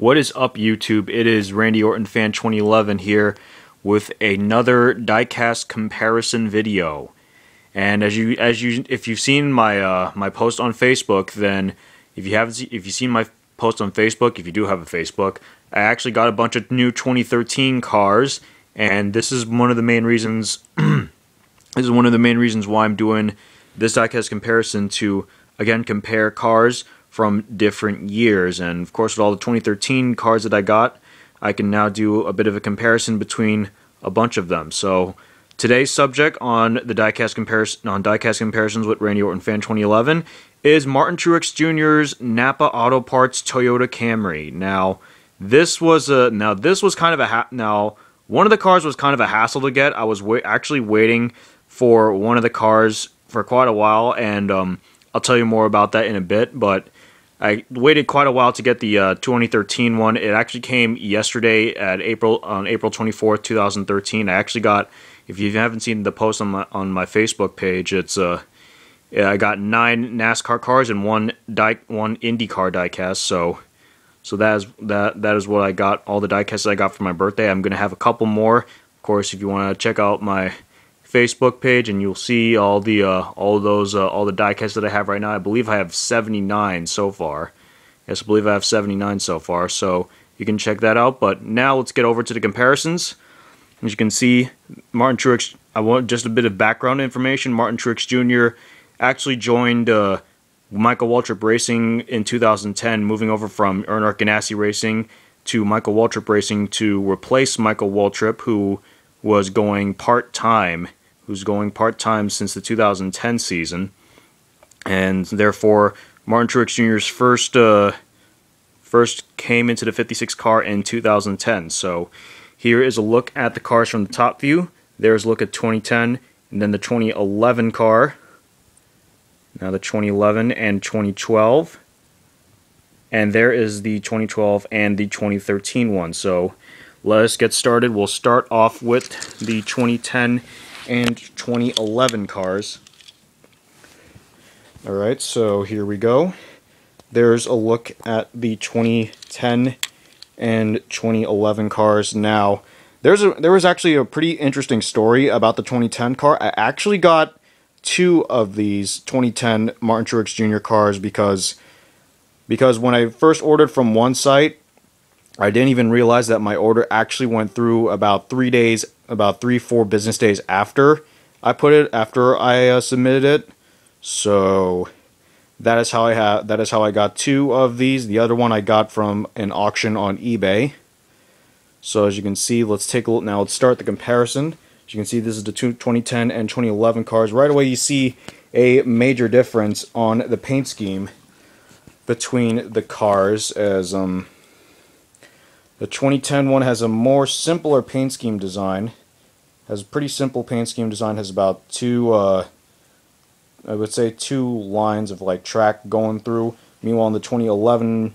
What is up, YouTube? It is Randy Orton Fan 2011 here with another diecast comparison video. And if you've seen my my post on Facebook, then if you've seen my post on Facebook, if you do have a Facebook, I actually got a bunch of new 2013 cars, and this is one of the main reasons. This is one of the main reasons why I'm doing this diecast comparison to again compare cars from different years. And of course, with all the 2013 cars that I got, I can now do a bit of a comparison between a bunch of them. So today's subject on the diecast comparisons with Randy Orton Fan 2011 is Martin Truex Jr.'s NAPA Auto Parts Toyota Camry. Now, this was kind of one of the cars was kind of a hassle to get. I was actually waiting for one of the cars for quite a while, and I'll tell you more about that in a bit. But I waited quite a while to get the 2013 one. It actually came yesterday on April 24th, 2013. I actually got, if you haven't seen the post on my Facebook page, it's I got 9 NASCAR cars and one IndyCar diecast. So that is what I got. All the diecasts I got for my birthday. I'm gonna have a couple more. Of course, if you want to check out my Facebook page, and you'll see all the diecasts that I have right now. I believe I have 79 so far. Yes, I believe I have 79 so far. So you can check that out. But now let's get over to the comparisons. As you can see, Martin Truex. I want just a bit of background information. Martin Truex Jr. actually joined Michael Waltrip Racing in 2010, moving over from Earnhardt Ganassi Racing to Michael Waltrip Racing to replace Michael Waltrip, who was going part-time. Who's going part-time since the 2010 season, and therefore Martin Truex Jr.'s first came into the 56 car in 2010. So here is a look at the cars from the top view. There's a look at 2010, and then the 2011 car. Now the 2011 and 2012, and there is the 2012 and the 2013 one. So let us get started. We'll start off with the 2010 and 2011 cars. Alright, so here we go. There's a look at the 2010 and 2011 cars. Now, there was actually a pretty interesting story about the 2010 car. I actually got 2 of these 2010 Martin Truex Jr. cars because when I first ordered from one site, I didn't even realize that my order actually went through about 3-4 business days after I submitted it. So that is how I got 2 of these. The other one I got from an auction on eBay. So as you can see, let's take a look now. Let's start the comparison. As you can see, this is the 2010 and 2011 cars. Right away, you see a major difference on the paint scheme between the cars, as the 2010 one has a more simpler paint scheme design. Has a pretty simple paint scheme design. Has about 2 lines of like track going through. Meanwhile, in the 2011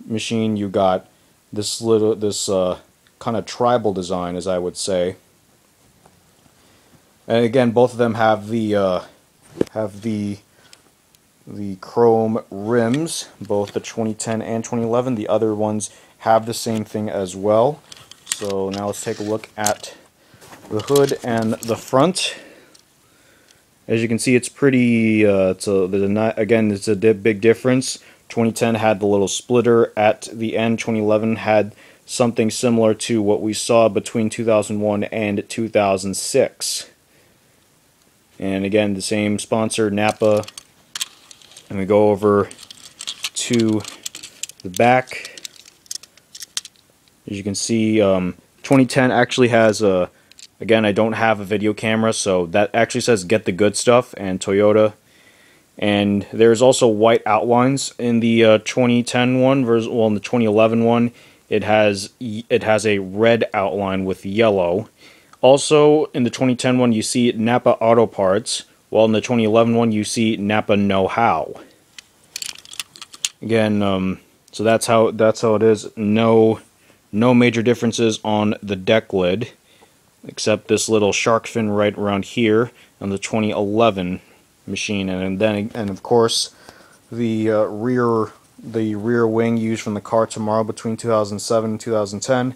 machine, you got this kind of tribal design, as I would say. And again, both of them have the chrome rims. Both the 2010 and 2011. The other ones have the same thing as well. So now let's take a look at the hood and the front. As you can see, it's pretty. It's a big difference. 2010 had the little splitter at the end. 2011 had something similar to what we saw between 2001 and 2006. And again, the same sponsor, NAPA. And we go over to the back. As you can see, 2010 actually has a, again, I don't have a video camera, so that actually says "Get the Good Stuff" and Toyota. And there's also white outlines in the 2010 one versus, well, in the 2011 one, it has a red outline with yellow. Also, in the 2010 one, you see NAPA Auto Parts, while in the 2011 one, you see NAPA Know-How. Again, so that's how it is. No major differences on the deck lid, except this little shark fin right around here on the 2011 machine, and of course the rear the rear wing used from the car tomorrow between 2007 and 2010,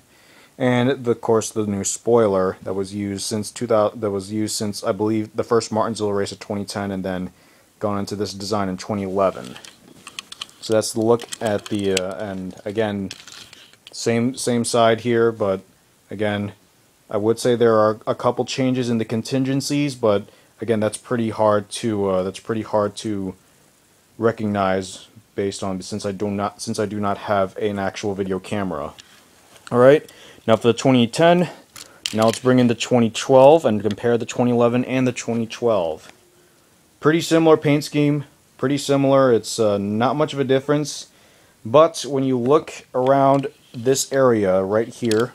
and of course the new spoiler that was used since I believe the first Martinsville race of 2010, and then gone into this design in 2011. So that's the look at the and again, same side here, but again, I would say there are a couple changes in the contingencies, but again, that's pretty hard to recognize based on since I do not have an actual video camera. All right, now for the 2010. Now let's bring in the 2012 and compare the 2011 and the 2012. Pretty similar paint scheme, pretty similar. It's not much of a difference, but when you look around this area right here,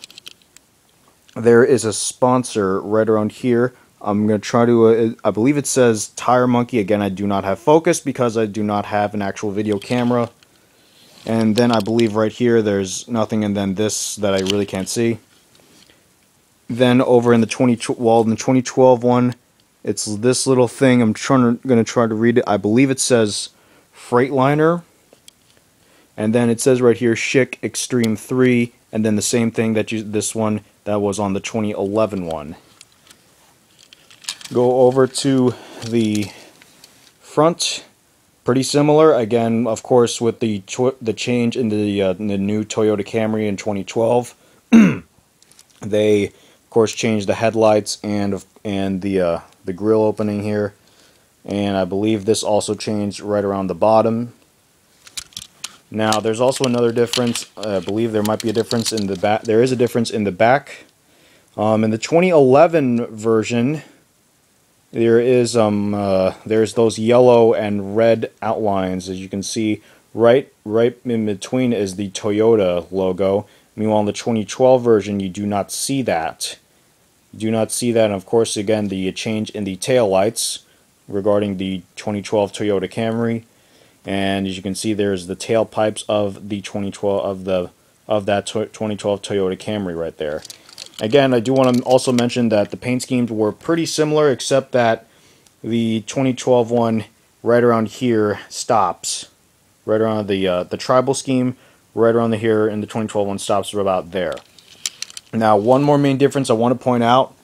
there is a sponsor right around here. I'm going to try to, I believe it says Tire Monkey. Again, I do not have focus because I do not have an actual video camera. And then I believe right here there's nothing, and then this that I really can't see. Then over in the 2012 one, it's this little thing. I'm going to try to read it. I believe it says Freightliner. And then it says right here Schick Extreme 3, and then the same thing that this one that was on the 2011 one. Go over to the front. Pretty similar. Again, of course, with the change in the new Toyota Camry in 2012, they of course changed the headlights and the grill opening here, and I believe this also changed right around the bottom. Now, there's also another difference. I believe there might be a difference in the back. There is a difference in the back. In the 2011 version, there is there's those yellow and red outlines, as you can see. Right in between is the Toyota logo. Meanwhile, in the 2012 version, you do not see that. You do not see that, and of course, again, the change in the taillights regarding the 2012 Toyota Camry. And as you can see, there's the tailpipes of the 2012 of that 2012 Toyota Camry right there. Again, I do want to also mention that the paint schemes were pretty similar, except that the 2012 one right around here stops. Right around the tribal scheme, right around here, and the 2012 one stops about there. Now, one more main difference I want to point out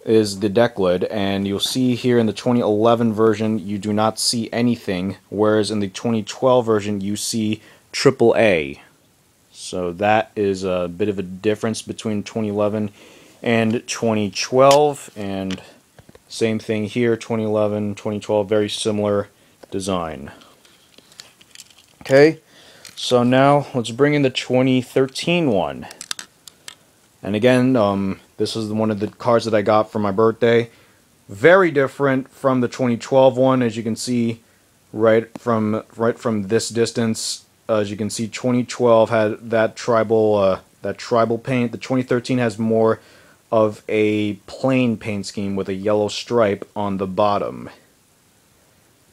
is the deck lid, and you'll see here in the 2011 version you do not see anything, whereas in the 2012 version you see AAA. So that is a bit of a difference between 2011 and 2012, and same thing here, 2011, 2012, very similar design. Okay, so now let's bring in the 2013 one. And again, this is one of the cars that I got for my birthday. Very different from the 2012 one, as you can see right from this distance. As you can see, 2012 had that tribal paint. The 2013 has more of a plain paint scheme with a yellow stripe on the bottom.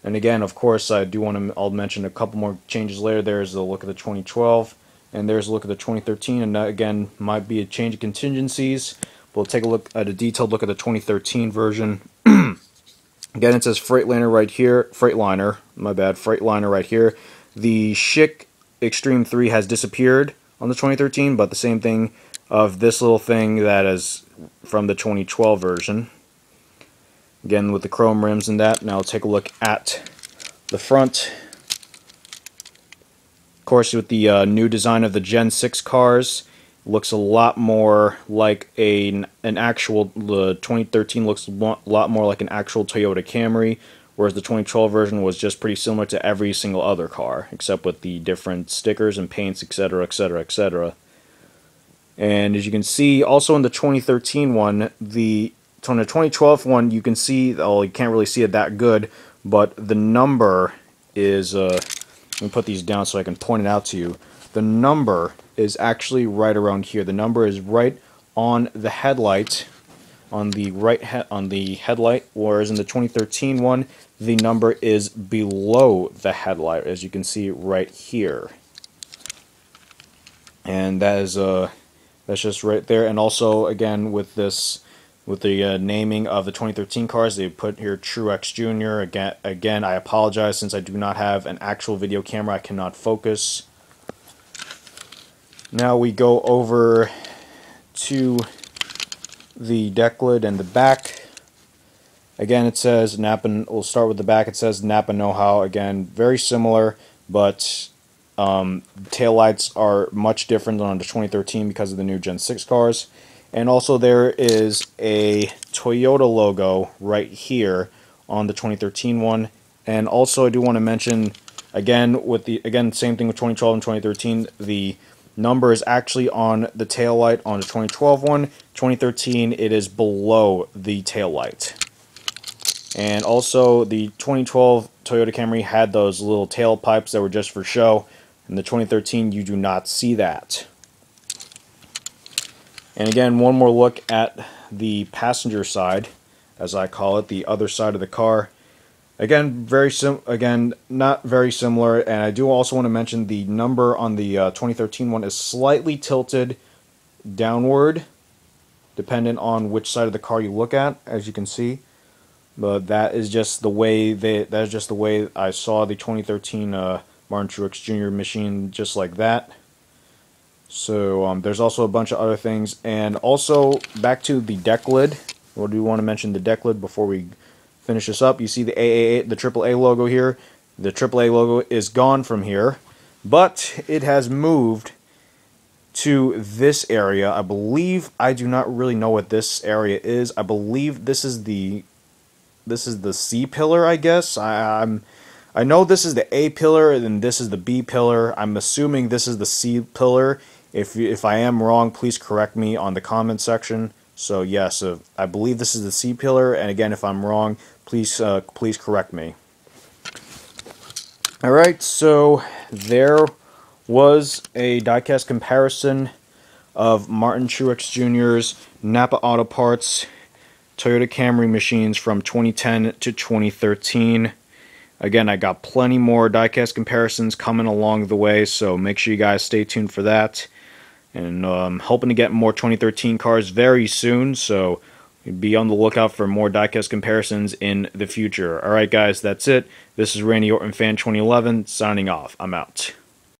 And again, of course, I'll mention a couple more changes later. There's the look of the 2012, and there's a look at the 2013, and that again might be a change of contingencies. We'll take a look at a detailed look at the 2013 version. Again, it says Freightliner right here. Freightliner right here. The Schick Extreme 3 has disappeared on the 2013, but the same thing of this little thing that is from the 2012 version. Again, with the chrome rims and that. Now take a look at the front. Of course, with the new design of the Gen 6 cars, looks a lot more like an actual. The 2013 looks a lot more like an actual Toyota Camry, whereas the 2012 version was just pretty similar to every single other car, except with the different stickers and paints, etc., etc., etc. And as you can see, also in the 2013 one, so in the 2012 one, you can see, oh, you can't really see it that good, but the number is, let me put these down so I can point it out to you. The number is actually right around here. The number is right on the headlight, on the headlight, whereas in the 2013 one, the number is below the headlight, as you can see right here. And that is that's just right there. And also, again, with this with the naming of the 2013 cars. They put here Truex Jr. Again, I apologize since I do not have an actual video camera. I cannot focus. Now we go over to the deck lid and the back. Again, it says NAPA. We'll start with the back. It says NAPA Know-How. Again, very similar, but taillights are much different on the 2013 because of the new Gen 6 cars. And also there is a Toyota logo right here on the 2013 one. And also I do want to mention, again, same thing with 2012 and 2013, the number is actually on the taillight on the 2012 one. 2013, it is below the taillight. And also the 2012 Toyota Camry had those little tailpipes that were just for show. In the 2013, you do not see that. And again, one more look at the passenger side, as I call it, the other side of the car. Again, not very similar. And I do also want to mention the number on the 2013 one is slightly tilted downward, dependent on which side of the car you look at, as you can see. But that is just the way I saw the 2013 Martin Truex Jr. machine, just like that. So there's also a bunch of other things, and also back to the deck lid. Or do you want to mention the deck lid before we finish this up? You see the AAA logo here. The AAA logo is gone from here, but it has moved to this area. I believe, I do not really know what this area is. I believe this is the C pillar, I guess. I know this is the A pillar and this is the B pillar. I'm assuming this is the C pillar. If I am wrong, please correct me on the comment section. So yes, I believe this is the C pillar, and again, if I'm wrong, please correct me. All right, so there was a diecast comparison of Martin Truex Jr.'s NAPA Auto Parts Toyota Camry machines from 2010 to 2013. Again, I got plenty more diecast comparisons coming along the way, so make sure you guys stay tuned for that. And I'm hoping to get more 2013 cars very soon, so be on the lookout for more diecast comparisons in the future. Alright guys, that's it. This is Randy Orton Fan 2011 signing off. I'm out.